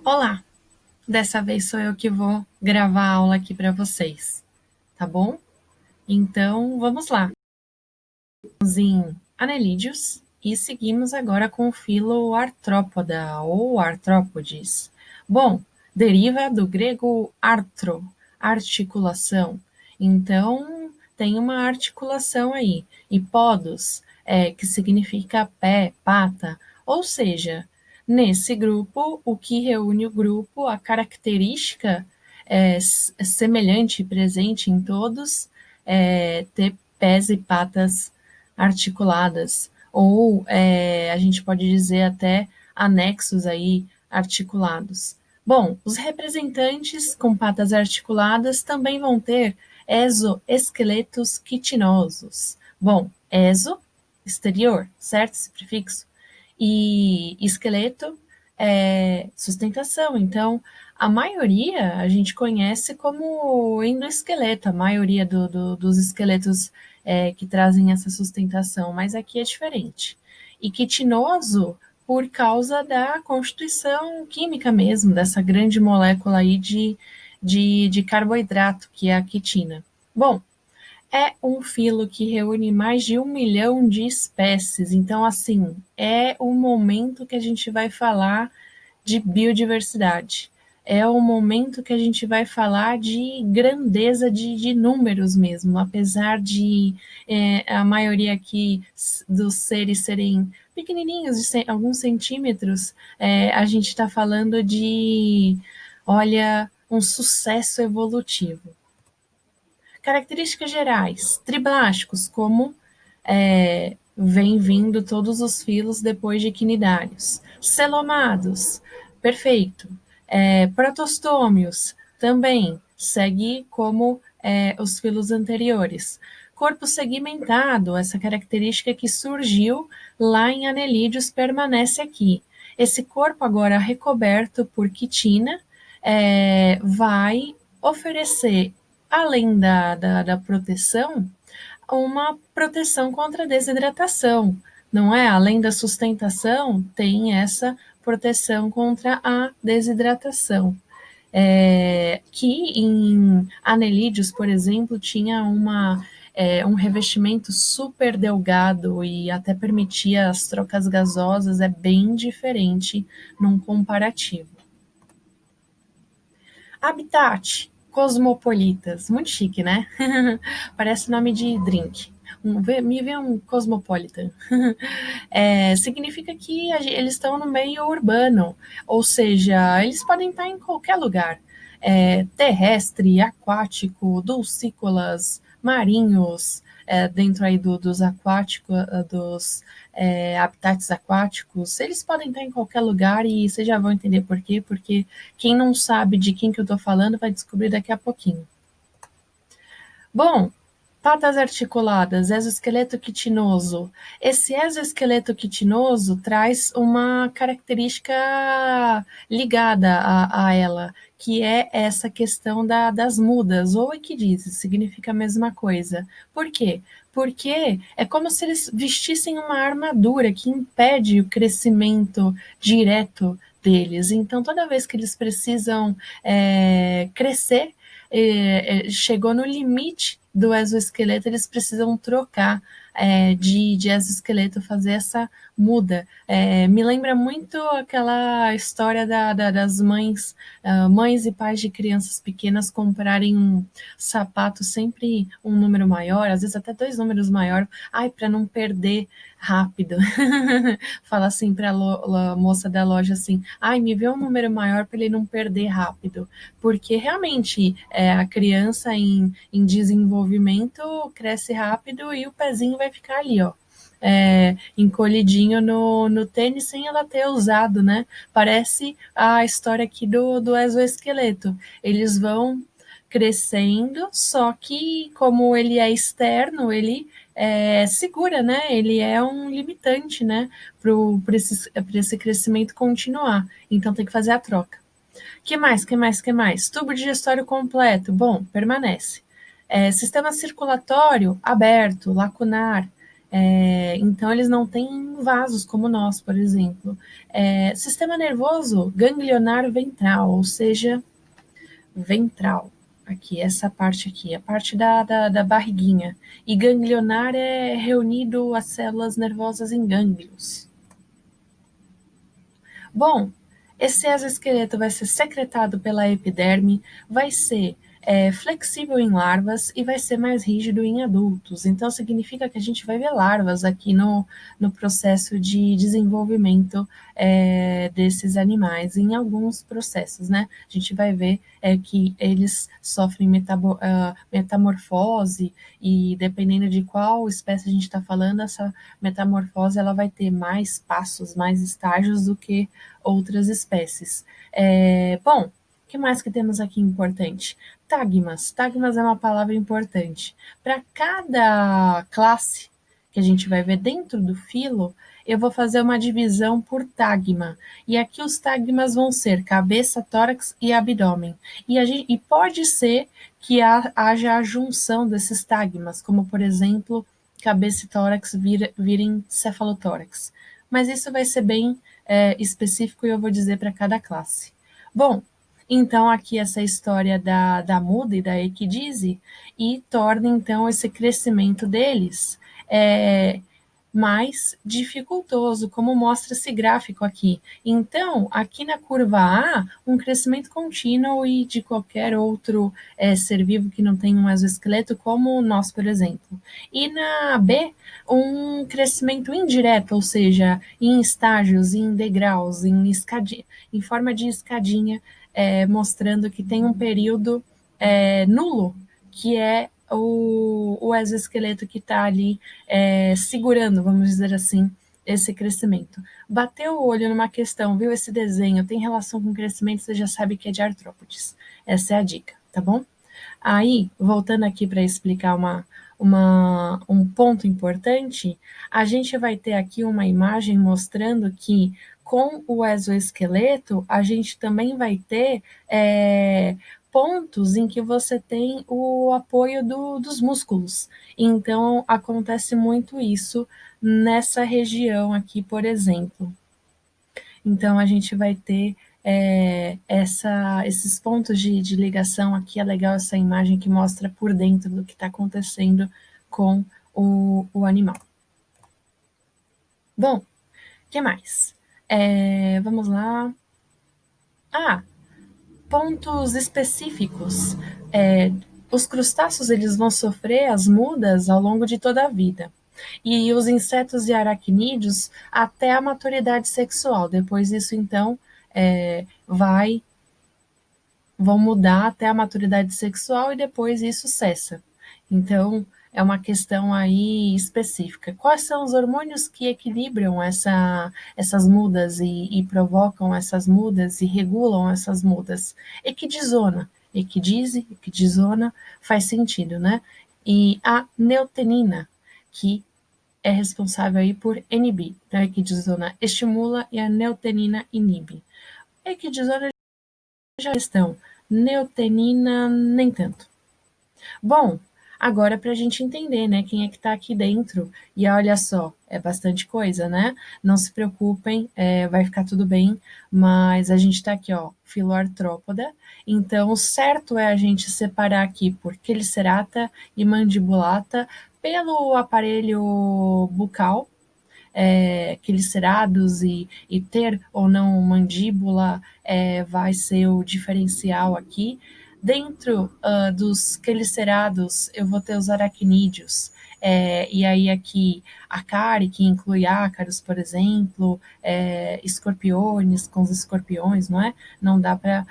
Olá! Dessa vez sou eu que vou gravar a aula aqui para vocês, tá bom? Então, vamos lá. Estamos em Anelídeos e seguimos agora com o filo artrópoda ou artrópodes. Bom, deriva do grego artro, articulação. Então, tem uma articulação aí. E podos, que significa pé, pata, ou seja, nesse grupo, o que reúne o grupo, a característica semelhante e presente em todos, ter pés e patas articuladas, ou a gente pode dizer até anexos aí articulados. Bom, os representantes com patas articuladas também vão ter exoesqueletos quitinosos. Bom, exo, exterior, certo? Esse prefixo. E esqueleto é sustentação. Então, a maioria a gente conhece como endoesqueleto, a maioria dos esqueletos que trazem essa sustentação, mas aqui é diferente. E quitinoso por causa da constituição química mesmo, dessa grande molécula aí de carboidrato, que é a quitina. Bom, é um filo que reúne mais de 1 milhão de espécies, então, assim, é o momento que a gente vai falar de biodiversidade. É o momento que a gente vai falar de grandeza de números mesmo, apesar de a maioria aqui dos seres serem pequenininhos, de alguns centímetros, a gente está falando de, olha, um sucesso evolutivo. Características gerais, triblásticos, como vem vindo todos os filos depois de quinidários. Celomados, perfeito. Protostômios, também, segue como os filos anteriores. Corpo segmentado, essa característica que surgiu lá em Anelídeos permanece aqui. Esse corpo agora recoberto por quitina vai oferecer, além da proteção, uma proteção contra a desidratação, não é? Além da sustentação, tem essa proteção contra a desidratação. Que em Anelídeos, por exemplo, tinha um revestimento super delgado e até permitia as trocas gasosas, é bem diferente num comparativo. Habitat, cosmopolitas, muito chique, né? Parece nome de drink. Me vê um cosmopolitan. Significa que eles estão no meio urbano, ou seja, eles podem estar em qualquer lugar. Terrestre, aquático, dulcícolas, marinhos, dentro aí dos aquáticos, dos habitats aquáticos, eles podem estar em qualquer lugar e vocês já vão entender por quê, porque quem não sabe de quem que eu estou falando vai descobrir daqui a pouquinho. Bom, patas articuladas, exoesqueleto quitinoso. Esse exoesqueleto quitinoso traz uma característica ligada a ela, que é essa questão das mudas, ou equidizes, significa a mesma coisa. Por quê? Porque é como se eles vestissem uma armadura que impede o crescimento direto deles. Então, toda vez que eles precisam crescer, chegou no limite do exoesqueleto, eles precisam trocar de exoesqueleto, fazer essa muda. Me lembra muito aquela história das mães e pais de crianças pequenas comprarem um sapato sempre um número maior, às vezes até 2 números maior, para não perder rápido. Fala assim para a moça da loja assim, me vê um número maior para ele não perder rápido, porque realmente a criança em desenvolvimento cresce rápido e o pezinho vai ficar ali, ó. Encolhidinho no tênis sem ela ter usado, né? Parece a história aqui do exoesqueleto. Eles vão crescendo, só que como ele é externo, ele segura, né? Ele é um limitante, né? Para esse crescimento continuar. Então tem que fazer a troca. Que mais? Tubo digestório completo. Bom, permanece. Sistema circulatório aberto, lacunar. Então, eles não têm vasos como nós, por exemplo. Sistema nervoso ganglionar ventral, ou seja, ventral. Aqui, essa parte aqui, a parte da barriguinha. E ganglionar é reunido as células nervosas em gânglios. Bom, esse exoesqueleto vai ser secretado pela epiderme, vai ser flexível em larvas e vai ser mais rígido em adultos. Então, significa que a gente vai ver larvas aqui no processo de desenvolvimento desses animais, em alguns processos, né? A gente vai ver que eles sofrem metamorfose e, dependendo de qual espécie a gente está falando, essa metamorfose ela vai ter mais passos, mais estágios do que outras espécies. Bom, o que mais que temos aqui importante? Tagmas. Tagmas é uma palavra importante. Para cada classe que a gente vai ver dentro do filo, eu vou fazer uma divisão por tagma. E aqui os tagmas vão ser cabeça, tórax e abdômen. E pode ser que haja a junção desses tagmas, como, por exemplo, cabeça e tórax virem cefalotórax. Mas isso vai ser bem específico e eu vou dizer para cada classe. Bom, então aqui essa história da muda e da equidise e torna então esse crescimento deles mais dificultoso, como mostra esse gráfico aqui. Então, aqui na curva A, um crescimento contínuo e de qualquer outro ser vivo que não tenha um exoesqueleto, como nós, por exemplo. E na B, um crescimento indireto, ou seja, em estágios, em degraus, em forma de escadinha, mostrando que tem um período nulo, que é o exoesqueleto que está ali segurando, vamos dizer assim, esse crescimento. Bateu o olho numa questão, viu esse desenho, tem relação com crescimento, você já sabe que é de artrópodes. Essa é a dica, tá bom? Aí, voltando aqui para explicar um ponto importante, a gente vai ter aqui uma imagem mostrando que com o exoesqueleto, a gente também vai ter pontos em que você tem o apoio dos músculos. Então, acontece muito isso nessa região aqui, por exemplo. Então, a gente vai ter esses pontos de ligação aqui. É legal essa imagem que mostra por dentro do que está acontecendo com o animal. Bom, o que mais? Vamos lá. Pontos específicos. Os crustáceos eles vão sofrer as mudas ao longo de toda a vida. E os insetos e aracnídeos até a maturidade sexual. Depois disso, então, vão mudar até a maturidade sexual e depois isso cessa. Então, é uma questão aí específica. Quais são os hormônios que equilibram essas mudas e provocam essas mudas e regulam essas mudas? Equidizona. Equidizona faz sentido, né? E a neutenina, que é responsável aí por inibir. Então, a equidizona estimula e a neutenina inibe. A equidizona já questão, neutenina nem tanto. Bom, agora para a gente entender, né, quem é que está aqui dentro. E olha só, é bastante coisa, né? Não se preocupem, vai ficar tudo bem, mas a gente está aqui, ó, filoartrópoda. Então, o certo é a gente separar aqui por quelicerata e mandibulata pelo aparelho bucal, quelicerados e ter ou não mandíbula vai ser o diferencial aqui. Dentro dos quelicerados, eu vou ter os aracnídeos, e aí aqui a cárie, que inclui ácaros, por exemplo, escorpiones com os escorpiões, não é? Não dá para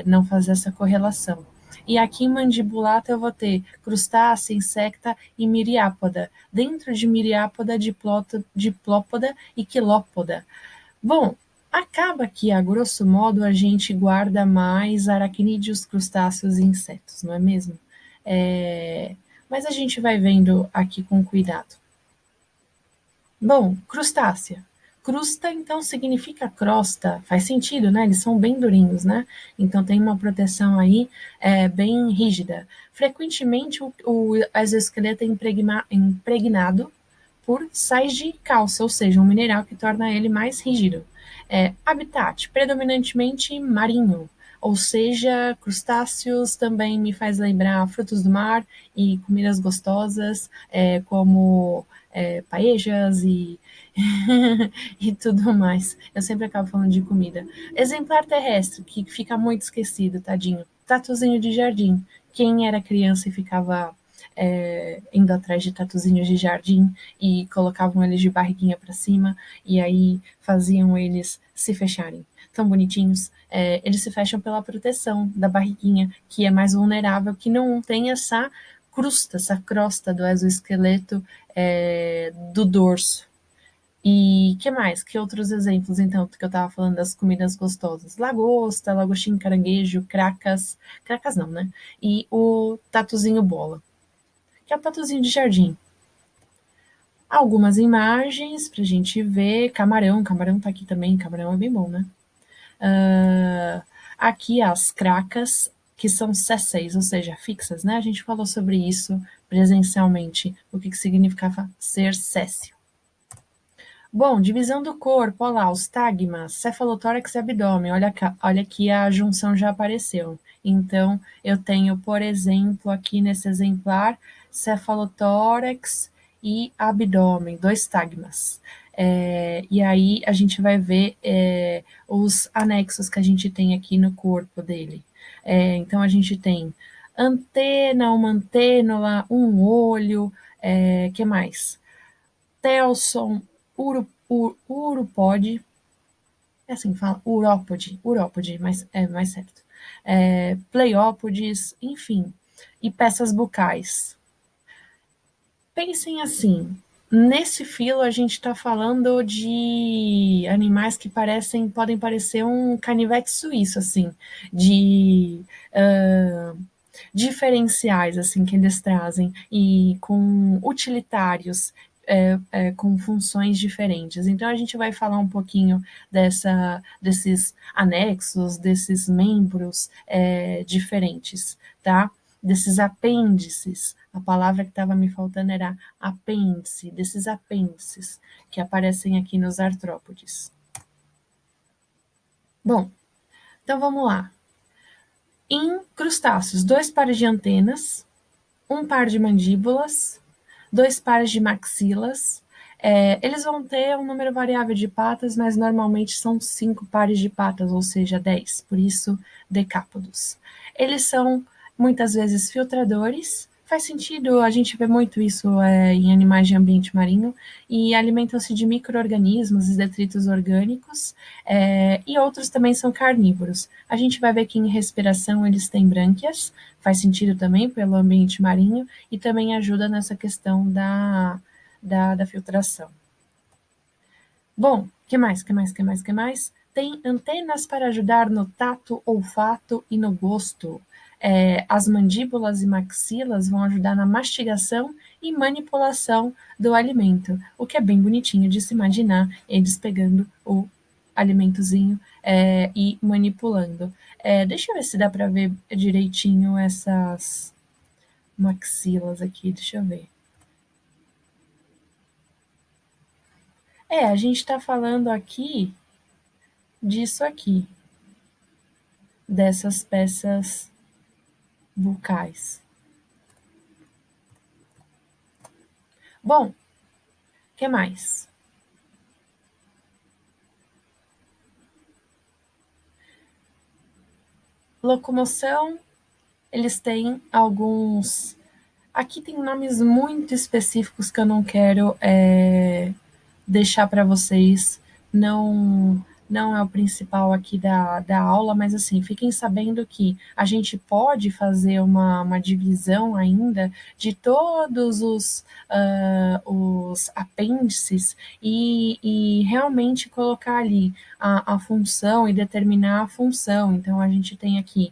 não fazer essa correlação. E aqui em mandibulata eu vou ter crustácea, insecta e miriápoda. Dentro de miriápoda, diplópoda e quilópoda. Bom, acaba que, a grosso modo, a gente guarda mais aracnídeos, crustáceos e insetos, não é mesmo? Mas a gente vai vendo aqui com cuidado. Bom, crustácea. Crusta, então, significa crosta. Faz sentido, né? Eles são bem durinhos, né? Então, tem uma proteção aí bem rígida. Frequentemente, o exoesqueleto é impregnado por sais de cálcio, ou seja, um mineral que torna ele mais rígido. Habitat, predominantemente marinho, ou seja, crustáceos também me faz lembrar frutos do mar e comidas gostosas, como paejas e, e tudo mais. Eu sempre acabo falando de comida. Exemplar terrestre, que fica muito esquecido, tadinho. Tatuzinho de jardim. Quem era criança e ficava indo atrás de tatuzinhos de jardim e colocavam eles de barriguinha para cima e aí faziam eles se fecharem. Tão bonitinhos. Eles se fecham pela proteção da barriguinha, que é mais vulnerável, que não tem essa crusta, essa crosta do exoesqueleto do dorso. E que mais? Que outros exemplos, então, que eu estava falando das comidas gostosas? Lagosta, lagostim, caranguejo, cracas. Cracas não, né? E o tatuzinho bola, que é o tatuzinho de jardim. Algumas imagens pra gente ver. Camarão tá aqui também. Camarão é bem bom, né? Aqui as cracas, que são sésseis, ou seja, fixas, né? A gente falou sobre isso presencialmente, o que significava ser céssio. Bom, divisão do corpo, olha lá, os tagmas, cefalotórax e abdômen, olha aqui a junção já apareceu. Então, eu tenho, por exemplo, aqui nesse exemplar, cefalotórax e abdômen, 2 tagmas. E aí a gente vai ver os anexos que a gente tem aqui no corpo dele. Então, a gente tem antena, uma antênula, um olho, que mais? Telson, uropode, é assim que fala, urópode, mas é mais certo. Pleiópodes, enfim, e peças bucais. Pensem assim, nesse filo a gente está falando de animais que podem parecer um canivete suíço, assim, de diferenciais assim que eles trazem e com utilitários com funções diferentes. Então a gente vai falar um pouquinho desses anexos, desses membros diferentes, tá? Desses apêndices. A palavra que estava me faltando era apêndice, desses apêndices que aparecem aqui nos artrópodes. Bom, então vamos lá. Em crustáceos, 2 pares de antenas, 1 par de mandíbulas, 2 pares de maxilas. Eles vão ter um número variável de patas, mas normalmente são 5 pares de patas, ou seja, 10, por isso decápodos. Eles são muitas vezes filtradores. Faz sentido, a gente vê muito isso em animais de ambiente marinho, e alimentam-se de micro-organismos e detritos orgânicos, e outros também são carnívoros. A gente vai ver que em respiração eles têm brânquias, faz sentido também pelo ambiente marinho, e também ajuda nessa questão da filtração. Bom, que mais? Tem antenas para ajudar no tato, olfato e no gosto. As mandíbulas e maxilas vão ajudar na mastigação e manipulação do alimento, o que é bem bonitinho de se imaginar eles pegando o alimentozinho e manipulando. Deixa eu ver se dá para ver direitinho essas maxilas aqui, deixa eu ver. A gente está falando aqui disso aqui, dessas peças bucais. Bom, o que mais? Locomoção, eles têm alguns. Aqui tem nomes muito específicos que eu não quero deixar para vocês. Não é o principal aqui da aula, mas assim, fiquem sabendo que a gente pode fazer uma divisão ainda de todos os apêndices e realmente colocar ali a função e determinar a função. Então, a gente tem aqui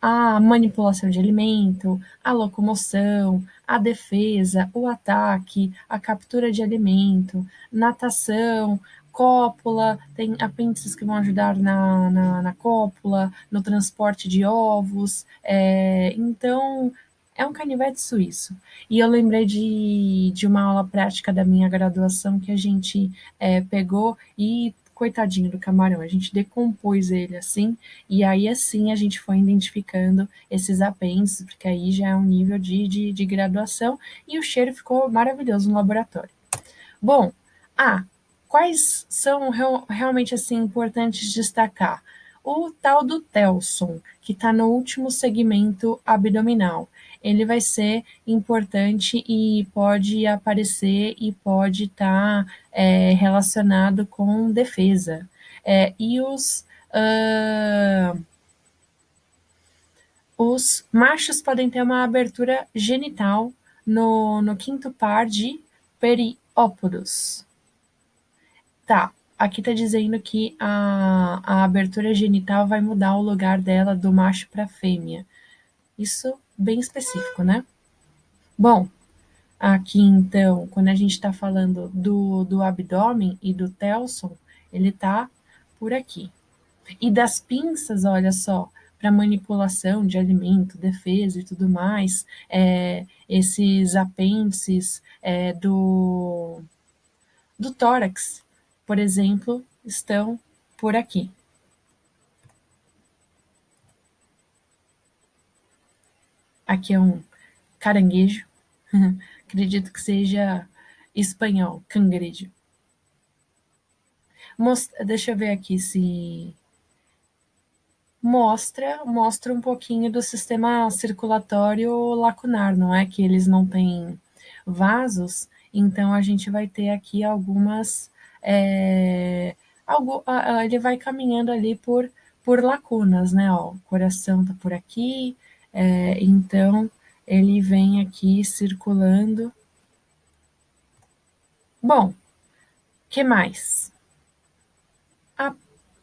a manipulação de alimento, a locomoção, a defesa, o ataque, a captura de alimento, natação, cópula, tem apêndices que vão ajudar na cópula, no transporte de ovos. Então, É um canivete suíço. E eu lembrei de uma aula prática da minha graduação que a gente pegou e, coitadinho do camarão, a gente decompôs ele assim, e aí assim a gente foi identificando esses apêndices, porque aí já é um nível de graduação, e o cheiro ficou maravilhoso no laboratório. Bom, quais são realmente assim importantes destacar? O tal do Telson, que está no último segmento abdominal. Ele vai ser importante e pode aparecer e pode estar relacionado com defesa. E os machos podem ter uma abertura genital no quinto par de periópodos. Tá, aqui tá dizendo que a abertura genital vai mudar o lugar dela do macho para fêmea. Isso bem específico, né? Bom, aqui então, quando a gente está falando do abdômen e do Telson, ele tá por aqui. E das pinças, olha só, para manipulação de alimento, defesa e tudo mais, esses apêndices do tórax, por exemplo, estão por aqui. Aqui é um caranguejo, acredito que seja espanhol, cangrejo. Deixa eu ver aqui se mostra um pouquinho do sistema circulatório lacunar, não é? Que eles não têm vasos, então a gente vai ter aqui algumas. Ele vai caminhando ali por lacunas, né? Ó, o coração tá por aqui, então ele vem aqui circulando. Bom, que mais? A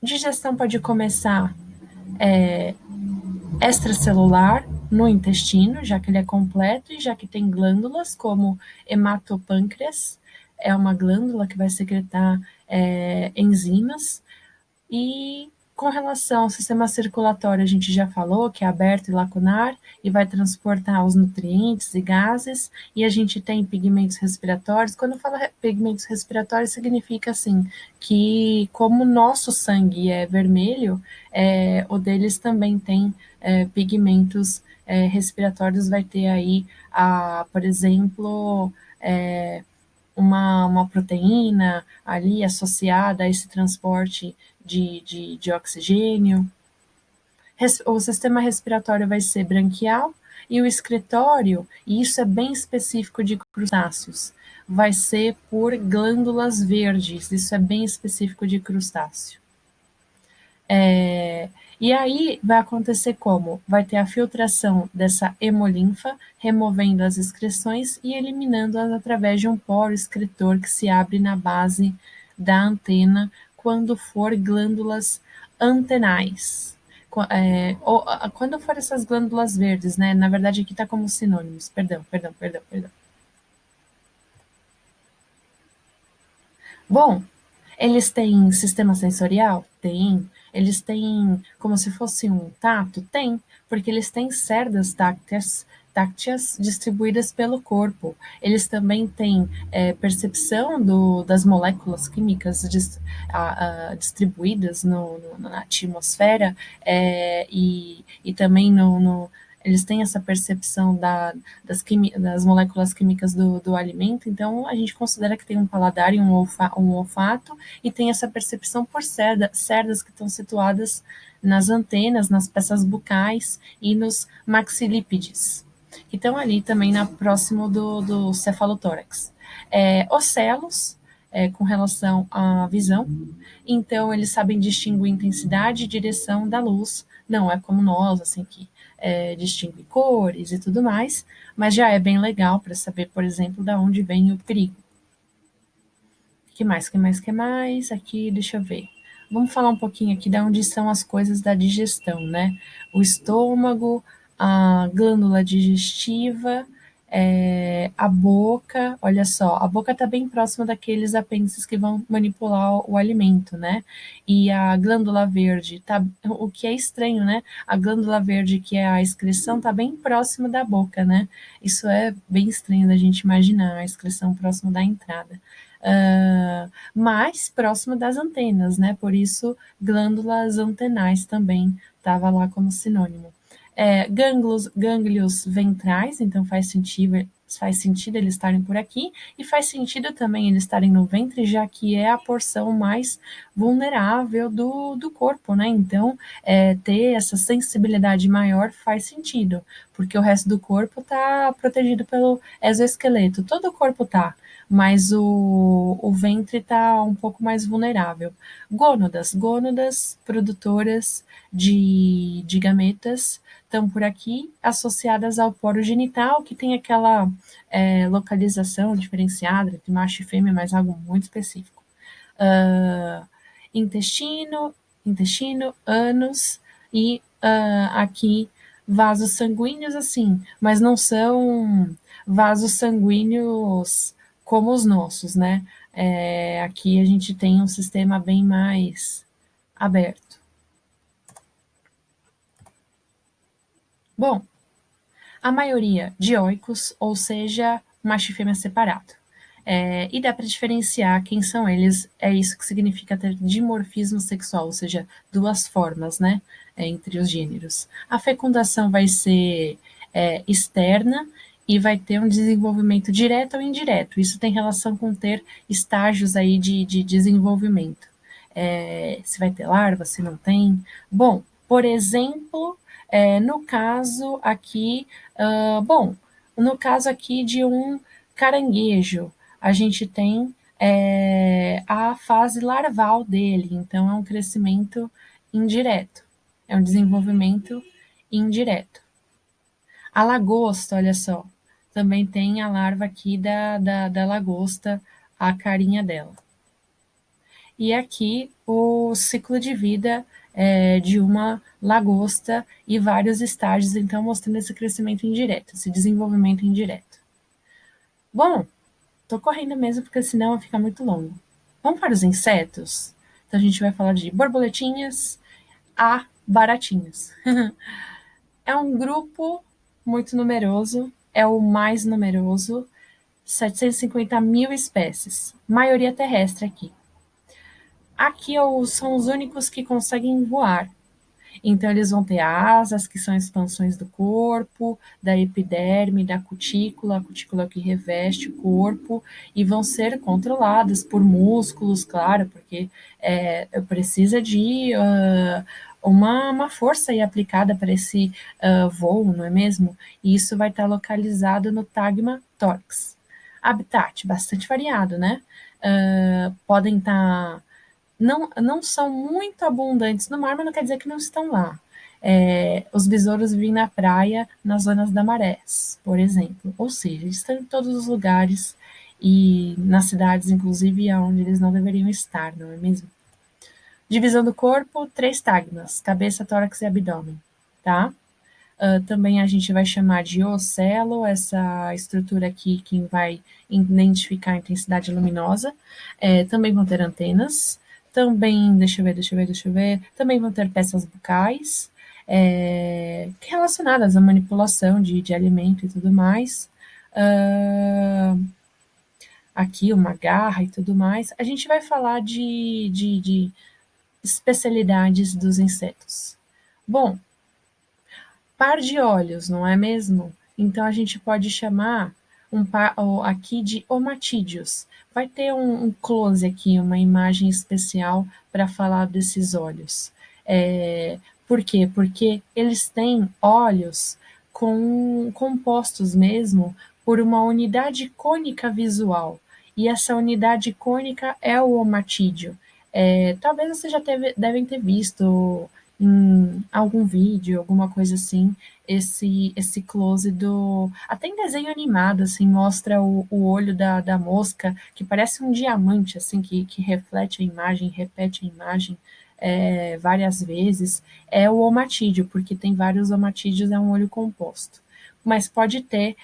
digestão pode começar extracelular no intestino, já que ele é completo e já que tem glândulas como hematopâncreas, é uma glândula que vai secretar enzimas. E com relação ao sistema circulatório, a gente já falou que é aberto e lacunar e vai transportar os nutrientes e gases, e a gente tem pigmentos respiratórios. Quando fala pigmentos respiratórios, significa assim que como o nosso sangue é vermelho, o deles também tem pigmentos respiratórios, vai ter aí, por exemplo, uma proteína ali associada a esse transporte de oxigênio. O sistema respiratório vai ser branquial e o excretório, e isso é bem específico de crustáceos, vai ser por glândulas verdes, isso é bem específico de crustáceo. E aí vai acontecer como? Vai ter a filtração dessa hemolinfa, removendo as excreções e eliminando-as através de um poro excretor que se abre na base da antena quando for glândulas antenais. Quando for essas glândulas verdes, né? Na verdade, aqui está como sinônimos. Perdão. Bom, eles têm sistema sensorial? Tem. Eles têm como se fosse um tato? Tem, porque eles têm cerdas tácteas distribuídas pelo corpo. Eles também têm percepção das moléculas químicas distribuídas na atmosfera e também eles têm essa percepção das moléculas químicas do alimento, então a gente considera que tem um paladar e um olfato, e tem essa percepção por cerdas que estão situadas nas antenas, nas peças bucais e nos maxilípedes, que estão ali também próximo do cefalotórax. Ocelos, com relação à visão, então eles sabem distinguir intensidade e direção da luz, não é como nós, assim, que distingue cores e tudo mais, mas já é bem legal para saber, por exemplo, da onde vem o perigo. Que mais? Aqui, deixa eu ver. Vamos falar um pouquinho aqui de onde são as coisas da digestão, né? O estômago, a glândula digestiva, A boca, olha só, a boca está bem próxima daqueles apêndices que vão manipular o alimento, né? E a glândula verde, tá, o que é estranho, né? A glândula verde, que é a excreção, está bem próxima da boca, né? Isso é bem estranho da gente imaginar, a excreção próxima da entrada. Mais próximo das antenas, né? Por isso, glândulas antenais também estava lá como sinônimo. Gânglios ventrais, então faz sentido eles estarem por aqui, e faz sentido também eles estarem no ventre, já que é a porção mais vulnerável do corpo, né? Então, ter essa sensibilidade maior faz sentido, porque o resto do corpo está protegido pelo exoesqueleto, todo o corpo está, mas o ventre está um pouco mais vulnerável. Gônadas produtoras de gametas, estão por aqui, associadas ao poro genital, que tem aquela localização diferenciada entre macho e fêmea, mas algo muito específico. Uh, intestino, ânus e aqui vasos sanguíneos, assim, mas não são vasos sanguíneos como os nossos, né? Aqui a gente tem um sistema bem mais aberto. Bom, a maioria dioicos, ou seja, macho e fêmea separado. E dá para diferenciar quem são eles, é isso que significa ter dimorfismo sexual, ou seja, duas formas, né, entre os gêneros. A fecundação vai ser externa e vai ter um desenvolvimento direto ou indireto. Isso tem relação com ter estágios aí de desenvolvimento. Se vai ter larva, se não tem. Bom, por exemplo, no caso aqui, no caso aqui de um caranguejo, a gente tem a fase larval dele, então é um crescimento indireto, é um desenvolvimento indireto. A lagosta, olha só, também tem a larva aqui da lagosta, a carinha dela. E aqui o ciclo de vida de uma lagosta e vários estágios, então mostrando esse crescimento indireto, esse desenvolvimento indireto. Bom, tô correndo mesmo porque senão fica muito longo. Vamos para os insetos? Então a gente vai falar de borboletinhas a baratinhas. É um grupo muito numeroso, é o mais numeroso, 750 mil espécies, maioria terrestre aqui. Aqui são os únicos que conseguem voar. Então, eles vão ter asas, que são expansões do corpo, da epiderme, da cutícula, a cutícula que reveste o corpo, e vão ser controladas por músculos, claro, porque precisa de uma força aí aplicada para esse voo, não é mesmo? E isso vai estar localizado no tagma tórax. Habitat, bastante variado, né? Podem estar não são muito abundantes no mar, mas não quer dizer que não estão lá. Os besouros vivem na praia, nas zonas da marés, por exemplo. Ou seja, eles estão em todos os lugares e nas cidades, inclusive, onde eles não deveriam estar, não é mesmo? Divisão do corpo, 3 tagmas, cabeça, tórax e abdômen, tá? Também a gente vai chamar de ocelo, essa estrutura aqui que vai identificar a intensidade luminosa. Também vão ter antenas. Também, deixa eu ver. Também vão ter peças bucais, relacionadas à manipulação de alimento e tudo mais. Aqui uma garra e tudo mais. A gente vai falar de especialidades dos insetos. Bom, par de olhos, não é mesmo? Então a gente pode chamar aqui de omatídeos. Vai ter um close aqui, uma imagem especial para falar desses olhos. Por quê? Porque eles têm olhos compostos mesmo por uma unidade cônica visual. E essa unidade cônica é o omatídeo. Talvez vocês já devem ter visto em algum vídeo, alguma coisa assim, esse close até em desenho animado, assim, mostra o olho da mosca, que parece um diamante, assim, que reflete a imagem, repete a imagem várias vezes. É o omatídeo, porque tem vários omatídeos, é um olho composto. Mas pode ter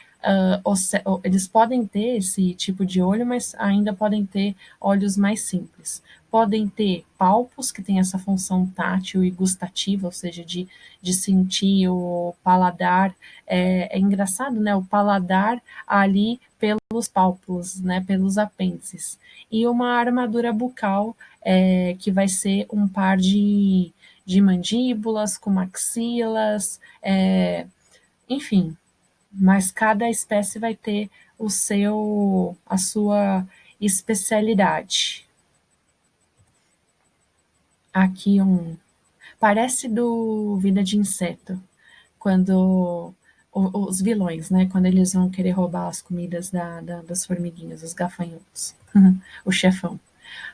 eles podem ter esse tipo de olho, mas ainda podem ter olhos mais simples. Podem ter palpos, que tem essa função tátil e gustativa, ou seja, de sentir o paladar. É engraçado, né? O paladar ali pelos pálpulos, né? Pelos apêndices. E uma armadura bucal, que vai ser um par de mandíbulas com maxilas, enfim, mas cada espécie vai ter a sua especialidade. Aqui parece do Vida de Inseto, quando os vilões, né, quando eles vão querer roubar as comidas das formiguinhas, os gafanhotos, o chefão.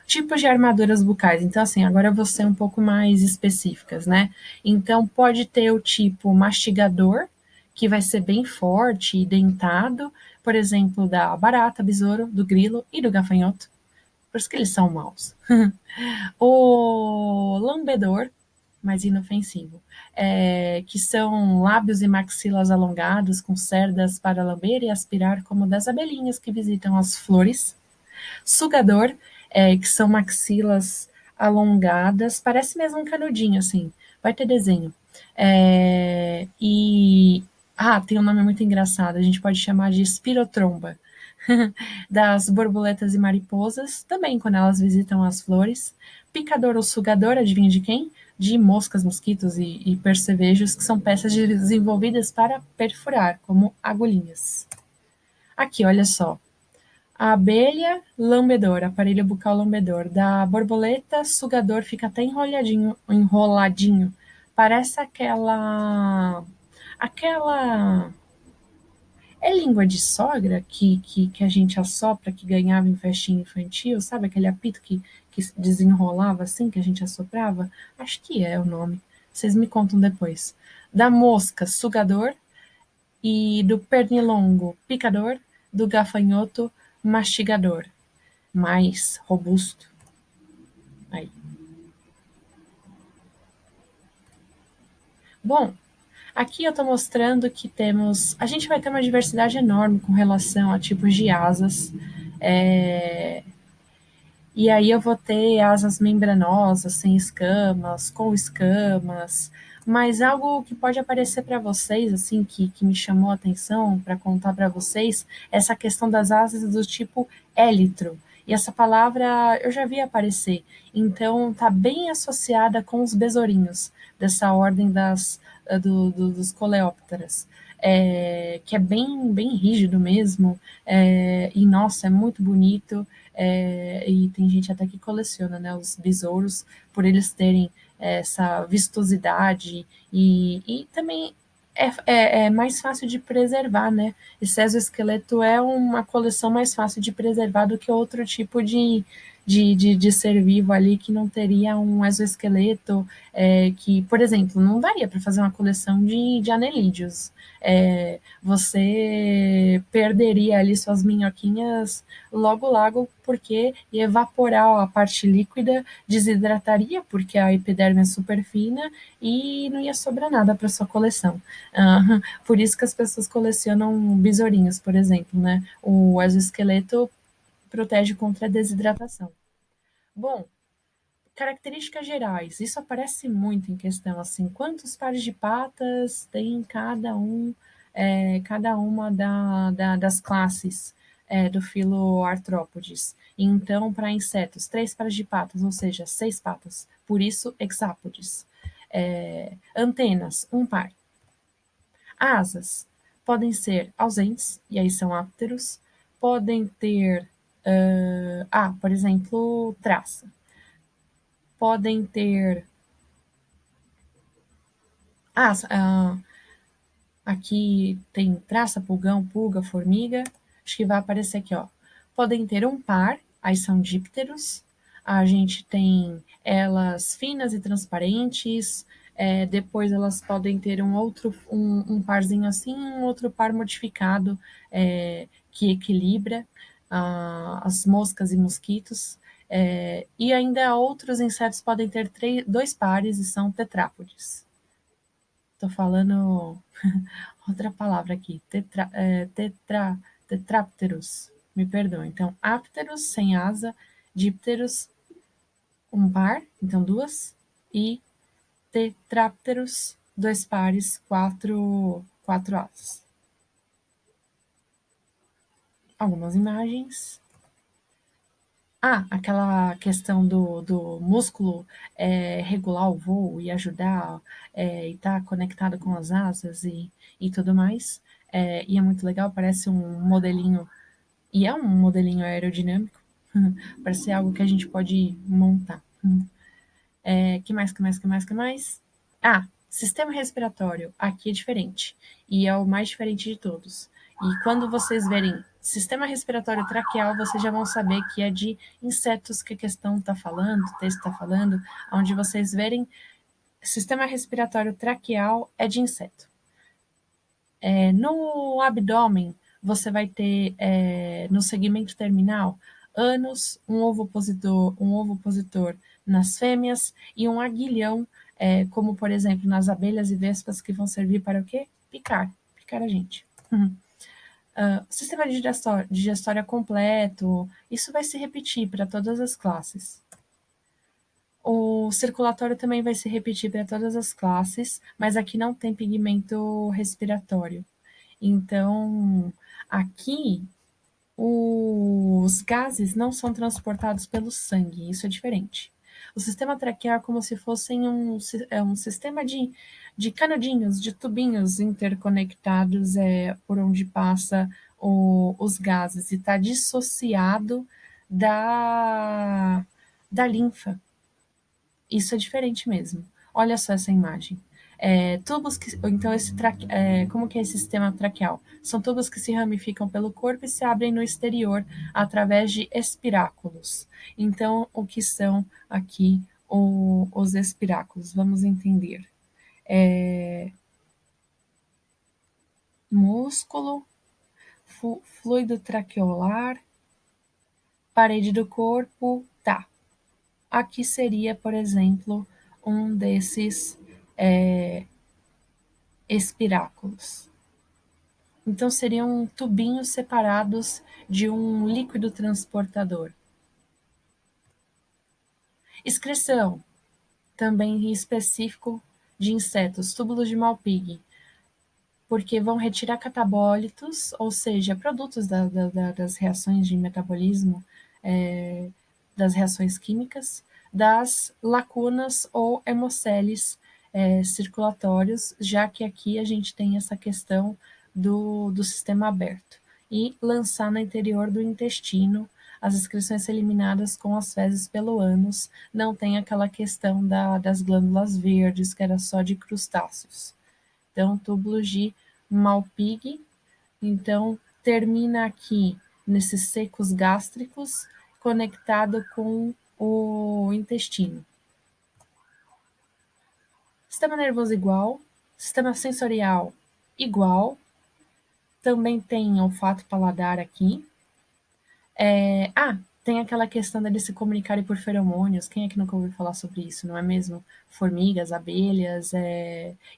Tipos de armaduras bucais. Então, assim, agora eu vou ser um pouco mais específicas, né? Então, pode ter o tipo mastigador, que vai ser bem forte e dentado, por exemplo, da barata, besouro, do grilo e do gafanhoto. Por isso que eles são maus. O lambedor, mais inofensivo, que são lábios e maxilas alongados com cerdas para lamber e aspirar como das abelhinhas que visitam as flores. Sugador, que são maxilas alongadas, parece mesmo um canudinho, assim, vai ter desenho. Tem um nome muito engraçado, a gente pode chamar de espirotromba, das borboletas e mariposas, também quando elas visitam as flores. Picador ou sugador, adivinha de quem? De moscas, mosquitos e percevejos, que são peças desenvolvidas para perfurar, como agulhinhas. Aqui, olha só. A abelha, lambedor, aparelho bucal lambedor. Da borboleta, sugador, fica até enroladinho. Parece aquela é língua de sogra que a gente assopra, que ganhava em festinha infantil, sabe? Aquele apito que desenrolava assim, que a gente assoprava? Acho que é o nome. Vocês me contam depois. Da mosca, sugador. E do pernilongo, picador. Do gafanhoto, mastigador. Mais robusto. Aí. Bom, aqui eu estou mostrando que a gente vai ter uma diversidade enorme com relação a tipos de asas. É, E aí eu vou ter asas membranosas, sem escamas, com escamas, mas algo que pode aparecer para vocês, assim, que me chamou a atenção para contar para vocês, é essa questão das asas do tipo élitro. E essa palavra eu já vi aparecer, então tá bem associada com os besourinhos, dessa ordem dos coleópteras. Que é bem rígido mesmo, e nossa, é muito bonito, e tem gente até que coleciona, né, os besouros, por eles terem essa vistosidade e também é mais fácil de preservar, né? Esse exoesqueleto é uma coleção mais fácil de preservar do que outro tipo de ser vivo ali que não teria um exoesqueleto, que, por exemplo, não daria para fazer uma coleção de anelídeos. Você perderia ali suas minhoquinhas logo, porque ia evaporar a parte líquida, desidrataria, porque a epiderme é super fina, e não ia sobrar nada para sua coleção. Por isso que as pessoas colecionam besourinhos, por exemplo, né? O exoesqueleto protege contra a desidratação. Bom, características gerais, isso aparece muito em questão, assim, quantos pares de patas tem cada uma das classes do filo Arthropodes. Então, para insetos, 3 pares de patas, ou seja, 6 patas, por isso hexápodes. Antenas, um par. Asas podem ser ausentes, e aí são ápteros, podem ter, por exemplo, traça. Podem ter. Ah, ah, Aqui tem traça, pulgão, pulga, formiga. Acho que vai aparecer aqui, ó. Podem ter um par, aí são dípteros. A gente tem elas finas e transparentes. Depois elas podem ter um parzinho assim, um outro par modificado, que equilibra as moscas e mosquitos. E ainda outros insetos podem ter dois pares e são tetrápodes. Tô falando outra palavra aqui, tetrápteros, me perdoa. Então, ápteros, sem asa, dípteros, um par, então duas, e tetrápteros, dois pares, quatro asas. Algumas imagens. Aquela questão do músculo regular o voo e ajudar e estar tá conectado com as asas e tudo mais. E é muito legal, parece um modelinho, e é um modelinho aerodinâmico, parece algo que a gente pode montar. Que mais? Sistema respiratório. Aqui é diferente. E é o mais diferente de todos. E quando vocês verem sistema respiratório traqueal, vocês já vão saber que é de insetos que a questão está falando, o texto está falando, onde vocês verem sistema respiratório traqueal é de inseto. No abdômen, você vai ter, no segmento terminal, ânus, um ovopositor nas fêmeas e um aguilhão, como, por exemplo, nas abelhas e vespas, que vão servir para o quê? Picar a gente. Sistema digestório completo, isso vai se repetir para todas as classes. O circulatório também vai se repetir para todas as classes, mas aqui não tem pigmento respiratório. Então, aqui, os gases não são transportados pelo sangue, isso é diferente. O sistema traquear é como se fossem um sistema de canudinhos, de tubinhos interconectados por onde passa os gases e está dissociado da linfa. Isso é diferente mesmo. Olha só essa imagem. Tubos que, então como que é esse sistema traqueal? São tubos que se ramificam pelo corpo e se abrem no exterior através de espiráculos. Então, o que são aqui os espiráculos? Vamos entender. Músculo, fluido traqueolar, parede do corpo, tá. Aqui seria, por exemplo, um desses espiráculos. Então, seriam tubinhos separados de um líquido transportador. Excreção, também específico de insetos, túbulos de Malpighi, porque vão retirar catabólitos, ou seja, produtos das reações de metabolismo, das reações químicas, das lacunas ou hemoceles circulatórios, já que aqui a gente tem essa questão do sistema aberto, e lançar no interior do intestino as excreções eliminadas com as fezes pelo ânus, não tem aquela questão das glândulas verdes, que era só de crustáceos. Então, túbulos de Malpighi, então termina aqui nesses secos gástricos, conectado com o intestino. Sistema nervoso igual, sistema sensorial igual, também tem olfato e paladar aqui. Tem aquela questão deles se comunicarem por feromônios, quem é que nunca ouviu falar sobre isso, não é mesmo? Formigas, abelhas,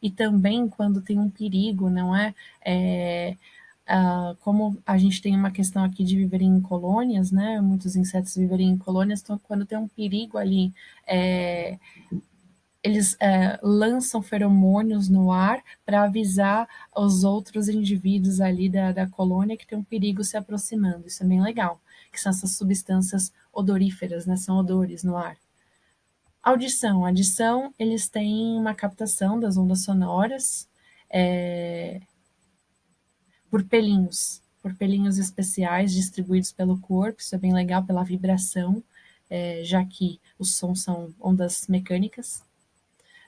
e também quando tem um perigo, não é? Como a gente tem uma questão aqui de viverem em colônias, né? Muitos insetos viverem em colônias, então quando tem um perigo ali, eles lançam feromônios no ar para avisar os outros indivíduos ali da colônia que tem um perigo se aproximando. Isso é bem legal, que são essas substâncias odoríferas, né? São odores no ar. Audição, eles têm uma captação das ondas sonoras por pelinhos especiais distribuídos pelo corpo. Isso é bem legal, pela vibração, já que os sons são ondas mecânicas.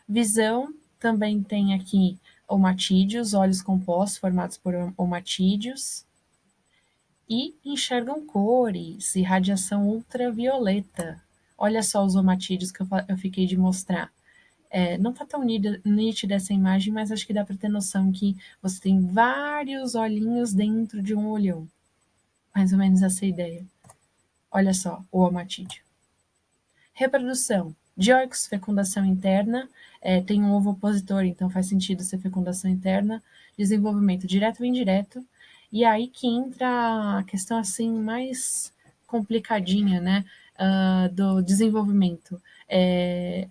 Visão, também tem aqui omatídeos, olhos compostos formados por omatídeos, e enxergam cores e radiação ultravioleta. Olha só os omatídeos que eu fiquei de mostrar. Não está tão nítida essa imagem, mas acho que dá para ter noção que você tem vários olhinhos dentro de um olhão. Mais ou menos essa ideia. Olha só o omatídeo. Reprodução. Dioicos, fecundação interna, tem um ovo opositor, então faz sentido ser fecundação interna. Desenvolvimento direto ou indireto. E aí que entra a questão assim mais complicadinha, né, do desenvolvimento.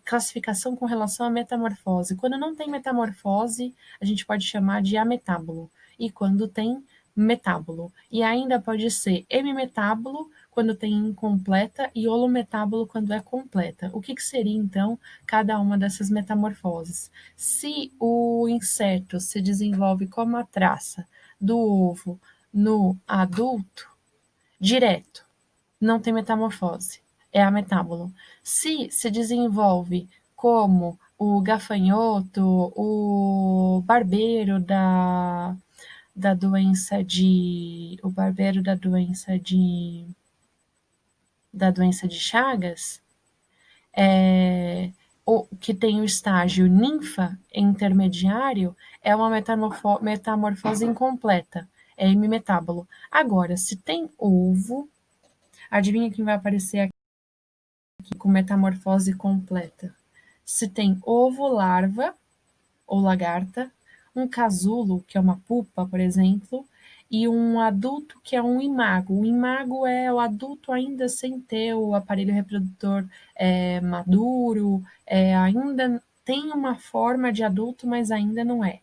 Classificação com relação à metamorfose. Quando não tem metamorfose, a gente pode chamar de ametábolo. E quando tem, metábolo. E ainda pode ser hemimetábolo, quando tem incompleta, e holometábolo, quando é completa. O que seria, então, cada uma dessas metamorfoses? Se o inseto se desenvolve como a traça do ovo no adulto, direto, não tem metamorfose, é ametábolo. Se desenvolve como o gafanhoto, o barbeiro da doença de o barbeiro da doença de Chagas, o que tem o estágio ninfa intermediário, é uma metamorfose incompleta, é hemimetábolo. Agora, se tem ovo, adivinha quem vai aparecer aqui com metamorfose completa? Se tem ovo, larva ou lagarta, um casulo, que é uma pupa, por exemplo, e um adulto, que é um imago. O imago é o adulto ainda sem ter o aparelho reprodutor maduro, ainda tem uma forma de adulto, mas ainda não é.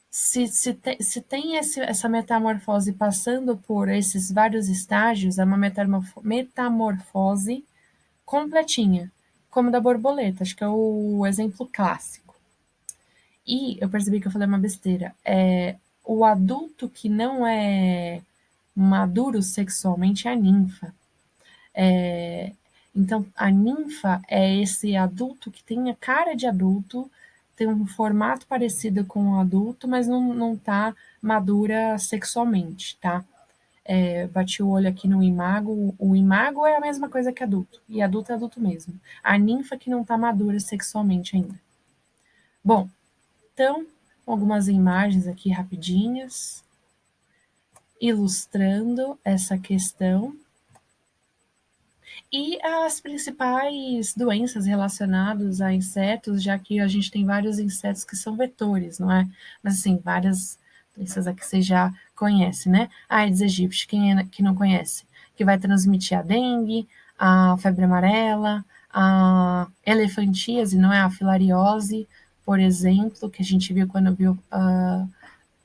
Se tem essa metamorfose passando por esses vários estágios, é uma metamorfose completinha, como da borboleta, acho que é o exemplo clássico. E eu percebi que eu falei uma besteira. O adulto que não é maduro sexualmente é a ninfa. Então, a ninfa é esse adulto que tem a cara de adulto, tem um formato parecido com o adulto, mas não tá madura sexualmente, tá? Bati o olho aqui no imago. O imago é a mesma coisa que adulto, e adulto é adulto mesmo. A ninfa que não tá madura sexualmente ainda. Bom, então, algumas imagens aqui rapidinhas, ilustrando essa questão. E as principais doenças relacionadas a insetos, já que a gente tem vários insetos que são vetores, não é? Mas, assim, várias doenças aqui você já conhece, né? A Aedes aegypti, quem é que não conhece? Que vai transmitir a dengue, a febre amarela, a elefantíase, não é? A filariose, por exemplo, que a gente viu quando viu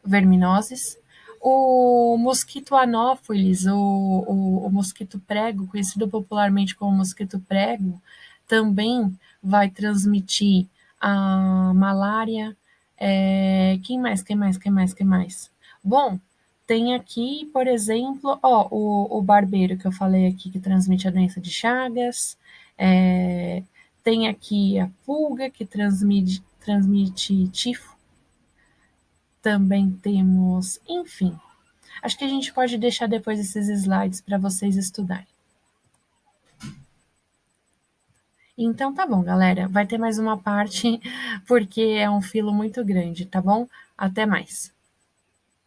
verminoses. O mosquito anófeles, o mosquito prego, conhecido popularmente como mosquito prego, também vai transmitir a malária. Quem mais? Bom, tem aqui, por exemplo, o barbeiro que eu falei aqui, que transmite a doença de Chagas. Tem aqui a pulga, que transmite tifo. Também temos, enfim, acho que a gente pode deixar depois esses slides para vocês estudarem. Então tá bom, galera. Vai ter mais uma parte, porque é um filo muito grande, tá bom? Até mais.